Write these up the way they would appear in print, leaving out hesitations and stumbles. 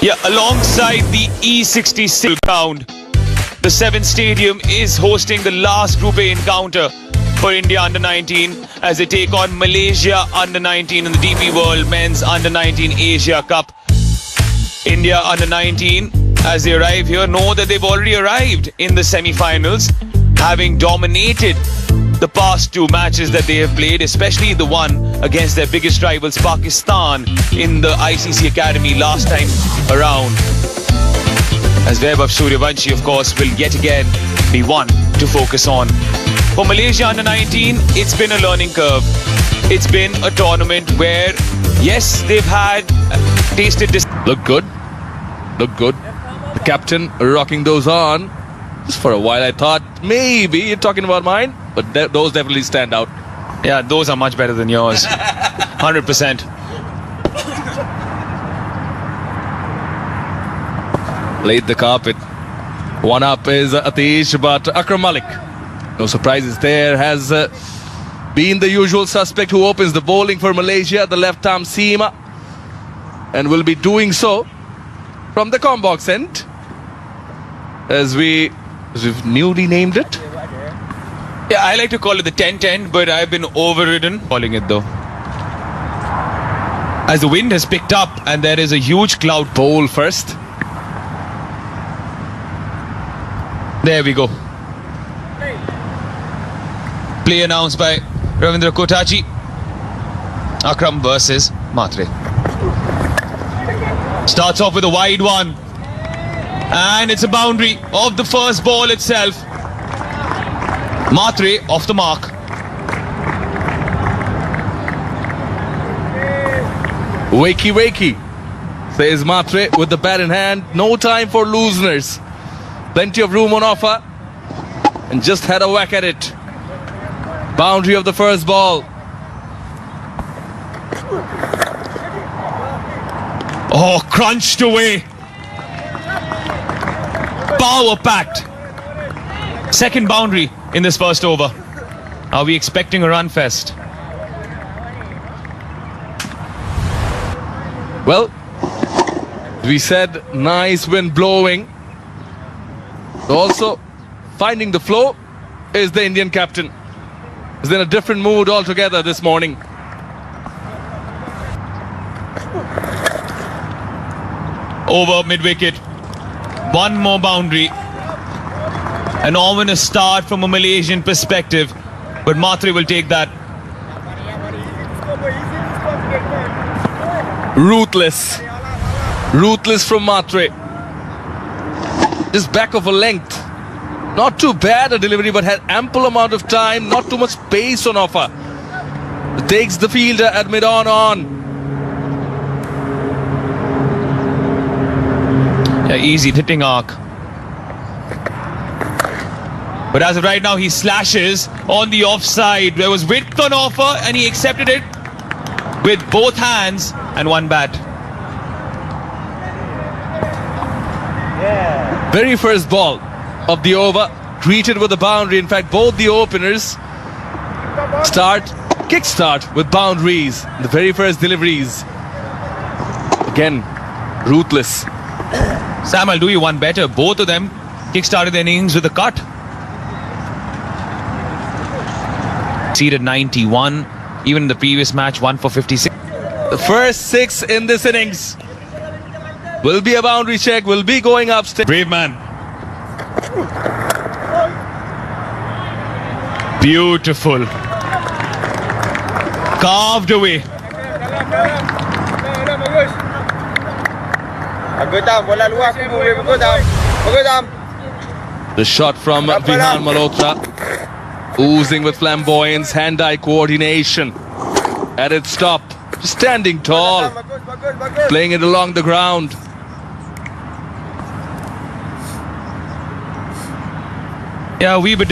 Yeah, alongside the E66 ground, the 7th Stadium is hosting the last Group A encounter for India under-19 as they take on Malaysia under-19 in the DP World Men's Under-19 Asia Cup. India under-19, as they arrive here, know that they've already arrived in the semi-finals, having dominated the past two matches that they have played, especially the one against their biggest rivals Pakistan in the ICC Academy last time around. As Vaibhav Suryavanshi, of course, will yet again be one to focus on. For Malaysia under-19, it's been a learning curve. It's been a tournament where, yes, they've had tasted this. Look good. Look good. The captain rocking those on. Just for a while I thought maybe you're talking about mine, but those definitely stand out. Yeah, those are much better than yours. 100%. Laid the carpet. One up is Atish, but Akram Malik, no surprises there, has been the usual suspect who opens the bowling for Malaysia, the left arm seamer, and will be doing so from the combox end, as we've newly named it. Yeah, I like to call it the 10-10, but I've been overridden calling it though. As the wind has picked up and there is a huge cloud. Bowl first. There we go. Play announced by Ravindra Kotachi. Akram versus Matre. Starts off with a wide one. And it's a boundary of the first ball itself. Matre off the mark. Wakey, wakey, says Matre with the bat in hand. No time for looseners. Plenty of room on offer. And just had a whack at it. Boundary of the first ball. Oh, crunched away. Power packed. Second boundary in this first over. Are we expecting a run fest? Well, we said nice wind blowing. Also, finding the flow is the Indian captain. He's in a different mood altogether this morning. Over mid-wicket. One more boundary. An ominous start from a Malaysian perspective, but Matre will take that. Ruthless. Ruthless from Matre. Just back of a length. Not too bad a delivery, but had ample amount of time. Not too much pace on offer. Takes the fielder at mid-on. Yeah, easy hitting arc. But as of right now, he slashes on the offside. There was width on offer and he accepted it with both hands and one bat. Very first ball of the over, greeted with a boundary. In fact, both the openers kickstart with boundaries. The very first deliveries. Again, ruthless. Sam, I'll do you one better. Both of them kick-started their innings with a cut. Seeded 91. Even in the previous match, 1 for 56. The first 6 in this innings will be a boundary check, will be going upstairs. Brave man. Beautiful. Carved away. The shot from Vihan Malhotra, oozing with flamboyance, hand-eye coordination at its top, standing tall, playing it along the ground. Yeah, we would.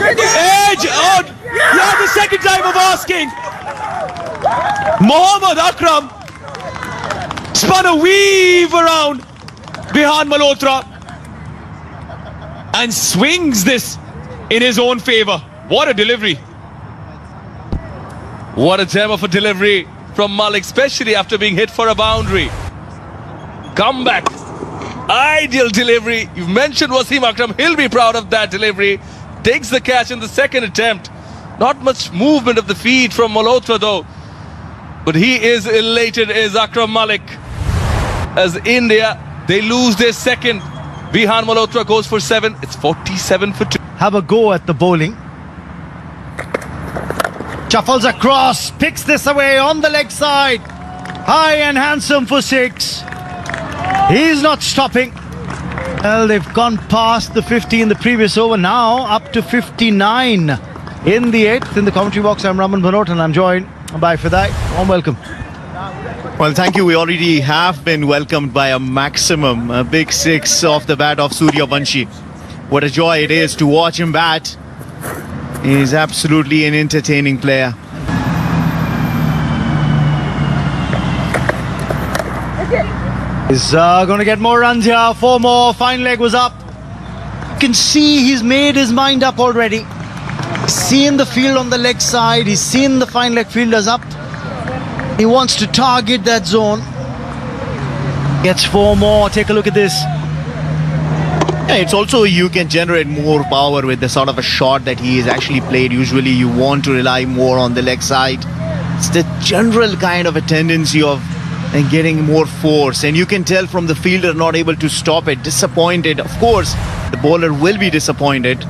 Edge out! Yeah, the second time of asking. Mohammad Akram spun a weave around Vihan Malhotra and swings this in his own favor. What a delivery. What a gem of a delivery from Malik, especially after being hit for a boundary. Comeback. Ideal delivery. You mentioned Wasim Akram. He'll be proud of that delivery. Takes the catch in the second attempt. Not much movement of the feet from Malhotra though. But he is elated, is Akram Malik. As India, they lose their second. Vihan Malhotra goes for 7. It's 47 for 2. Have a go at the bowling. Shuffles across, picks this away on the leg side. High and handsome for 6. He's not stopping. Well, they've gone past the 50 in the previous over. Now up to 59 in the 8th. In the commentary box, I'm Raman Bhanot and I'm joined by Fidai. Warm welcome. Well, thank you. We already have been welcomed by a maximum, a big 6 off the bat of Suryavanshi. What a joy it is to watch him bat. He's absolutely an entertaining player. He's going to get more runs here. 4 more. Fine leg was up. You can see he's made his mind up already. He's seen the field on the leg side. He's seen the fine leg fielders up. He wants to target that zone. Gets 4 more. Take a look at this. Yeah, it's also you can generate more power with the sort of a shot that he has actually played. Usually you want to rely more on the leg side. It's the general kind of a tendency of getting more force, and you can tell from the fielder not able to stop it. Disappointed. Of course, the bowler will be disappointed,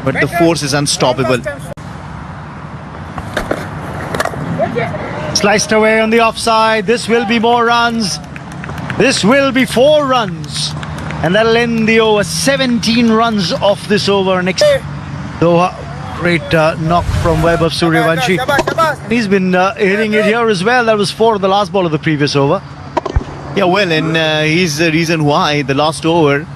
but the force is unstoppable. Sliced away on the offside. This will be more runs. This will be 4 runs. And that'll end the over. 17 runs off this over. Next, great knock from Vaibhav Suryavanshi. He's been hitting it here as well. That was 4 on the last ball of the previous over. Yeah, well, and he's the reason why the last over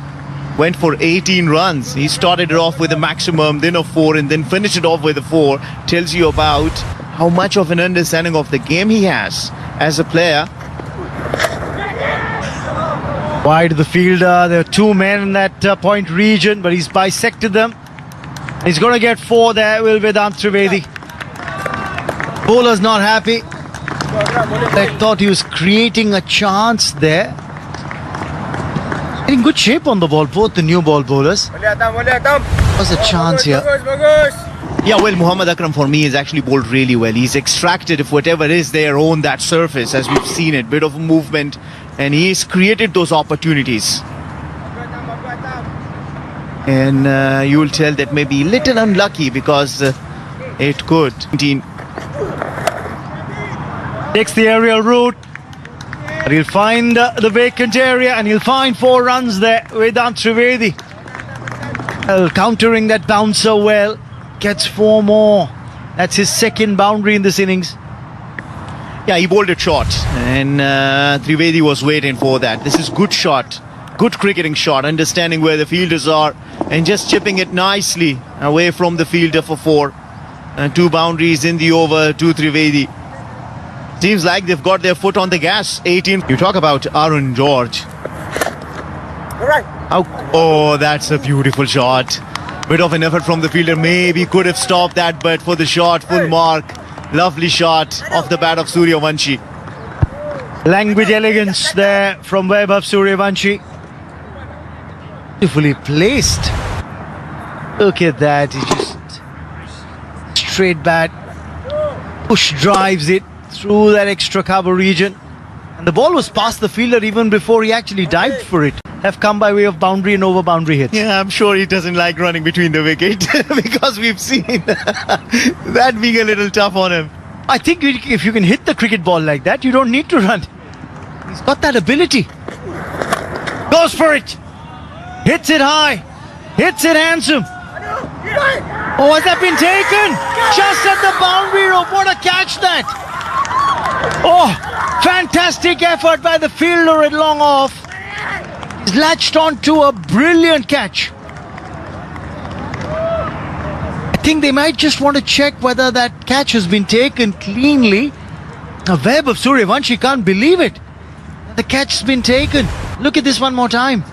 went for 18 runs. He started it off with a maximum, then a 4, and then finished it off with a 4. Tells you about how much of an understanding of the game he has as a player. Wide of the fielder. There are 2 men in that point region, but he's bisected them. He's going to get 4 there, will Vedant Trivedi. Bowler's not happy. I thought he was creating a chance there. In good shape on the ball, both the new ball bowlers. What's the chance here? Yeah, well, Muhammad Akram for me is actually bowled really well. He's extracted if whatever is there on that surface, as we've seen it, bit of a movement, and he's created those opportunities. And you will tell that maybe a little unlucky because it could. Takes the aerial route. But he'll find the vacant area and he'll find 4 runs there. Vedant Trivedi. Well, countering that bouncer well. Gets 4 more. That's his second boundary in this innings. Yeah, he bowled it short. And Trivedi was waiting for that. This is good shot. Good cricketing shot. Understanding where the fielders are. And just chipping it nicely away from the fielder for 4. 2 boundaries in the over to Trivedi. Seems like they've got their foot on the gas. 18. You talk about Arun George. Oh, that's a beautiful shot. Bit of an effort from the fielder. Maybe could have stopped that, but for the shot, full mark. Lovely shot off the bat of Suryavanshi. Language elegance there from Vaibhav Suryavanshi. Beautifully placed. Look at that. He just straight bat. Push drives it through that extra cover region. And the ball was past the fielder even before he actually dived for it. Have come by way of boundary and over boundary hits. Yeah, I'm sure he doesn't like running between the wicket because we've seen that being a little tough on him. I think if you can hit the cricket ball like that, you don't need to run. He's got that ability. Goes for it. Hits it high. Hits it handsome. Oh, has that been taken? Just at the boundary rope. What a catch that. Oh, fantastic effort by the fielder at long off. He's latched on to a brilliant catch. I think they might just want to check whether that catch has been taken cleanly. A Vaibhav Suryavanshi can't believe it. The catch has been taken. Look at this one more time.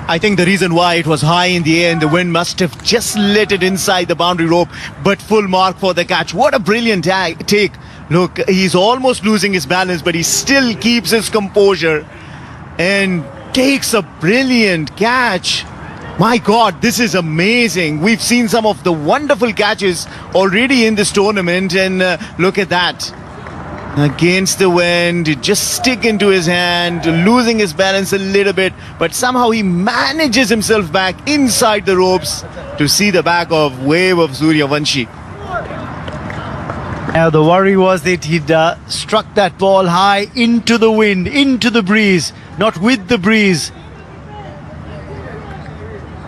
I think the reason why it was high in the air and the wind must have just let it inside the boundary rope, but full mark for the catch. What a brilliant take. Look, he's almost losing his balance, but he still keeps his composure. and takes a brilliant catch. My God, this is amazing. We've seen some of the wonderful catches already in this tournament, and look at that. Against the wind, it just stick into his hand, losing his balance a little bit, but somehow he manages himself back inside the ropes to see the back of wave of Suryavanshi. Now the worry was that he'd struck that ball high into the wind, into the breeze, not with the breeze.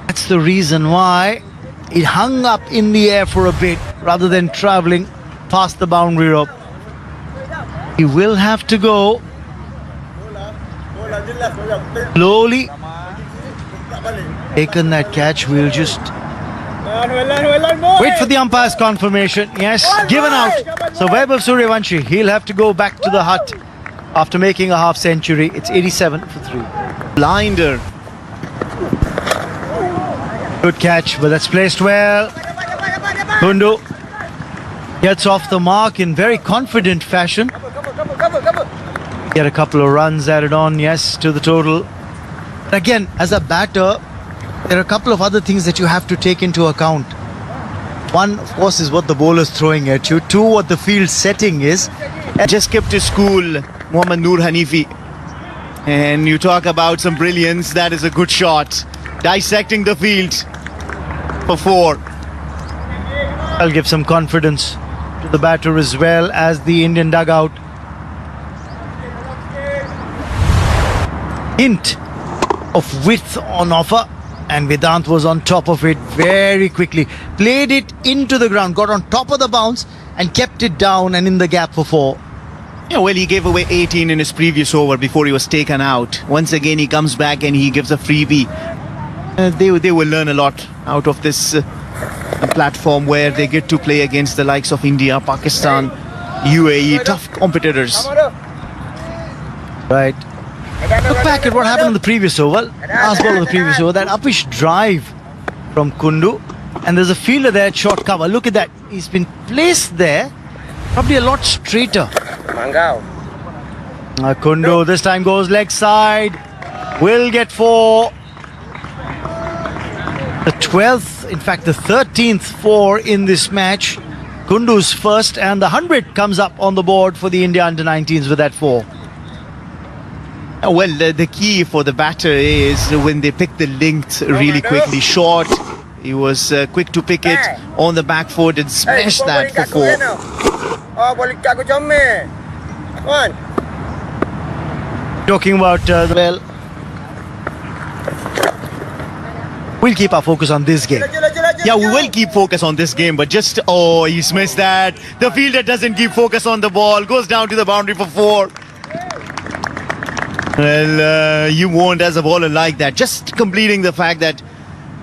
That's the reason why it hung up in the air for a bit rather than travelling past the boundary rope. He will have to go slowly. Taken that catch, we'll just wait for the umpire's confirmation. Yes, given out. So Vaibhav Suryavanshi, he'll have to go back to the hut after making a half century. It's 87 for 3. Blinder. Good catch, but that's placed well. Kundu gets off the mark in very confident fashion. Get a couple of runs added on, yes, to the total. Again, as a batter, there are a couple of other things that you have to take into account. One, of course, is what the bowler's throwing at you. Two, what the field setting is. Just kept his cool, Mohammad Noor Hanifi. And you talk about some brilliance, that is a good shot. Dissecting the field for 4. I'll give some confidence to the batter as well as the Indian dugout. Hint of width on offer, and Vedant was on top of it very quickly. Played it into the ground, got on top of the bounce and kept it down and in the gap for 4. Yeah, well, he gave away 18 in his previous over before he was taken out. Once again, he comes back and he gives a freebie. They will learn a lot out of this platform where they get to play against the likes of India, Pakistan, UAE, tough competitors. Right. Look back at what happened in the previous over. Last ball of the previous over. That uppish drive from Kundu. And there's a fielder there at short cover. Look at that. He's been placed there. Probably a lot straighter. Kundu this time goes leg side. Will get 4. The 12th, in fact the 13th 4 in this match. Kundu's first, and the 100 comes up on the board for the India under-19s with that 4. Well, the key for the batter is when they pick the length really quickly. Short, he was quick to pick it on the back foot and smash that for 4. Talking about well, we'll keep our focus on this game. Yeah, we will keep focus on this game, but just, he's missed that. The fielder doesn't keep focus on the ball, goes down to the boundary for 4. Well, you won't as a bowler like that. Just completing the fact that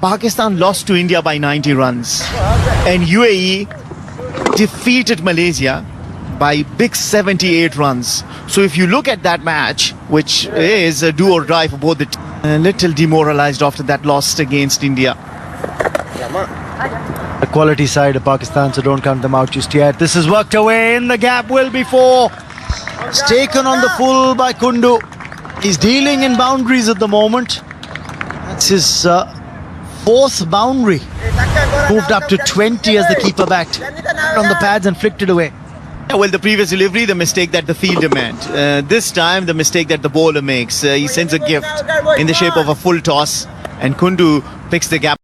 Pakistan lost to India by 90 runs. And UAE defeated Malaysia by big 78 runs. So if you look at that match, which is a do or die for both the teams, a little demoralized after that loss against India. The quality side of Pakistan, so don't count them out just yet. This is worked away in the gap, will be 4. It's taken on the full by Kundu. He's dealing in boundaries at the moment. That's his 4th boundary. Moved up to 20 as the keeper backed on the pads and flicked it away. Yeah, well, the previous delivery, the mistake that the fielder meant. This time, the mistake that the bowler makes. He sends a gift in the shape of a full toss, and Kundu picks the gap.